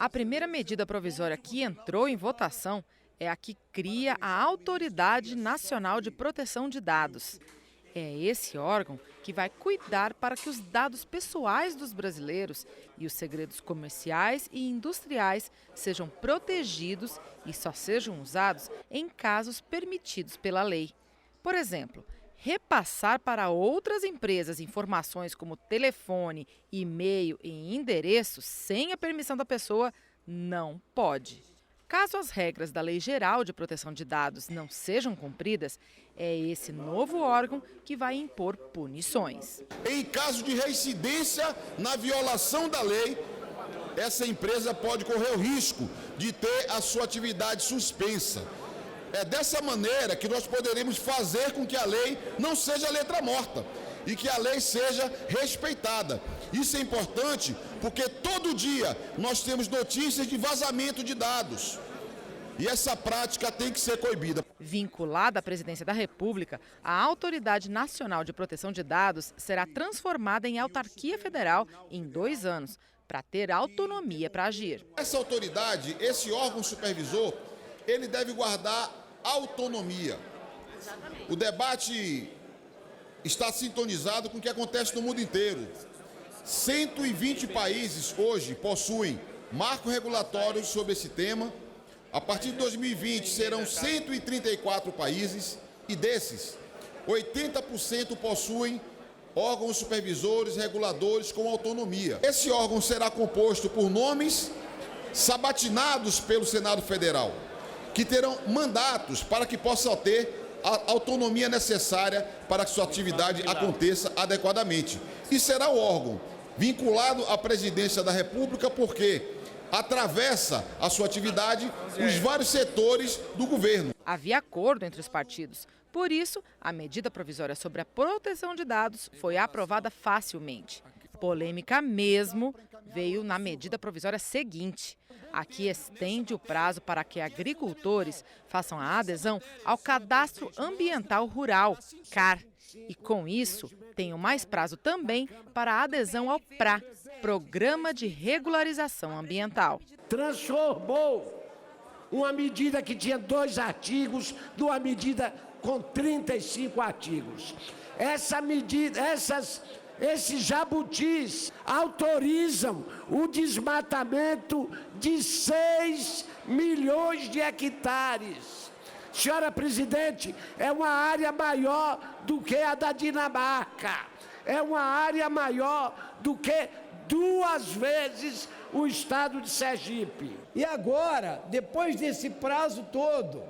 A primeira medida provisória que entrou em votação é a que cria a Autoridade Nacional de Proteção de Dados. É esse órgão que vai cuidar para que os dados pessoais dos brasileiros e os segredos comerciais e industriais sejam protegidos e só sejam usados em casos permitidos pela lei. Por exemplo, repassar para outras empresas informações como telefone, e-mail e endereço sem a permissão da pessoa não pode. Caso as regras da Lei Geral de Proteção de Dados não sejam cumpridas, é esse novo órgão que vai impor punições. Em caso de reincidência na violação da lei, essa empresa pode correr o risco de ter a sua atividade suspensa. É dessa maneira que nós poderemos fazer com que a lei não seja letra morta e que a lei seja respeitada. Isso é importante porque todo dia nós temos notícias de vazamento de dados. E essa prática tem que ser coibida. Vinculada à presidência da República, a Autoridade Nacional de Proteção de Dados será transformada em autarquia federal em 2 anos, para ter autonomia para agir. Essa autoridade, esse órgão supervisor, ele deve guardar autonomia. O debate está sintonizado com o que acontece no mundo inteiro. 120 países hoje possuem marco regulatório sobre esse tema. A partir de 2020 serão 134 países e desses, 80% possuem órgãos supervisores, reguladores com autonomia. Esse órgão será composto por nomes sabatinados pelo Senado Federal, que terão mandatos para que possam ter a autonomia necessária para que sua atividade aconteça adequadamente. E será o órgão vinculado à presidência da República porque atravessa a sua atividade os vários setores do governo. Havia acordo entre os partidos. Por isso, a medida provisória sobre a proteção de dados foi aprovada facilmente. Polêmica mesmo veio na medida provisória seguinte. Aqui estende o prazo para que agricultores façam a adesão ao Cadastro Ambiental Rural, CAR. E com isso, tem mais prazo também para a adesão ao PRA, Programa de Regularização Ambiental. Transformou uma medida que tinha 2 artigos numa medida com 35 artigos. Essa medida, esses jabutis autorizam o desmatamento de 6 milhões de hectares. Senhora presidente, é uma área maior do que a da Dinamarca. É uma área maior do que 2 vezes o estado de Sergipe. E agora, depois desse prazo todo,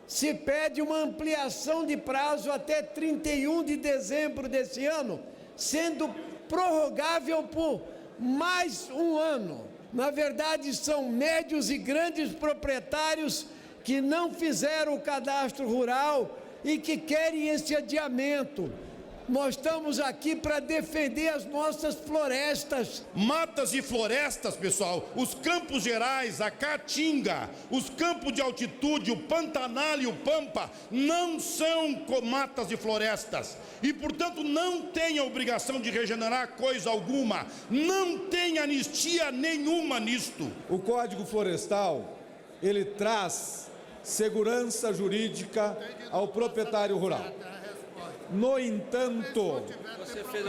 se pede uma ampliação de prazo até 31 de dezembro desse ano, sendo prorrogável por mais 1 ano. Na verdade, são médios e grandes proprietários que não fizeram o cadastro rural e que querem esse adiamento. Nós estamos aqui para defender as nossas florestas. Matas e florestas, pessoal, os Campos Gerais, a Caatinga, os campos de altitude, o Pantanal e o Pampa, não são matas e florestas. E, portanto, não tem a obrigação de regenerar coisa alguma. Não tem anistia nenhuma nisto. O Código Florestal, ele traz segurança jurídica ao proprietário rural. No entanto,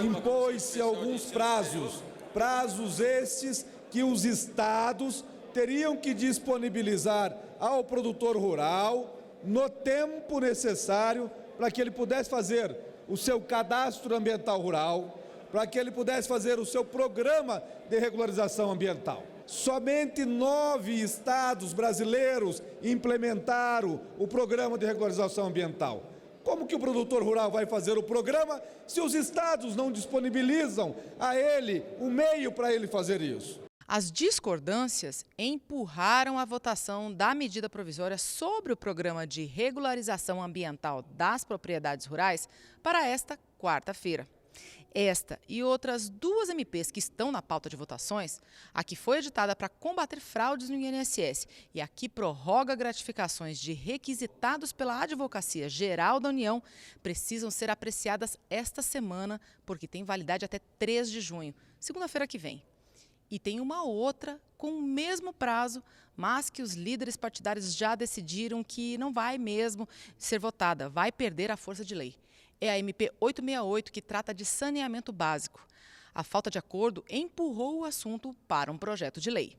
impôs-se alguns prazos estes que os estados teriam que disponibilizar ao produtor rural no tempo necessário para que ele pudesse fazer o seu cadastro ambiental rural, para que ele pudesse fazer o seu programa de regularização ambiental. Somente 9 estados brasileiros implementaram o programa de regularização ambiental. Como que o produtor rural vai fazer o programa se os estados não disponibilizam a ele o meio para ele fazer isso? As discordâncias empurraram a votação da medida provisória sobre o programa de regularização ambiental das propriedades rurais para esta quarta-feira. Esta e outras 2 MPs que estão na pauta de votações, a que foi editada para combater fraudes no INSS e a que prorroga gratificações de requisitados pela Advocacia Geral da União, precisam ser apreciadas esta semana, porque tem validade até 3 de junho, segunda-feira que vem. E tem uma outra com o mesmo prazo, mas que os líderes partidários já decidiram que não vai mesmo ser votada, vai perder a força de lei. É a MP 868, que trata de saneamento básico. A falta de acordo empurrou o assunto para um projeto de lei.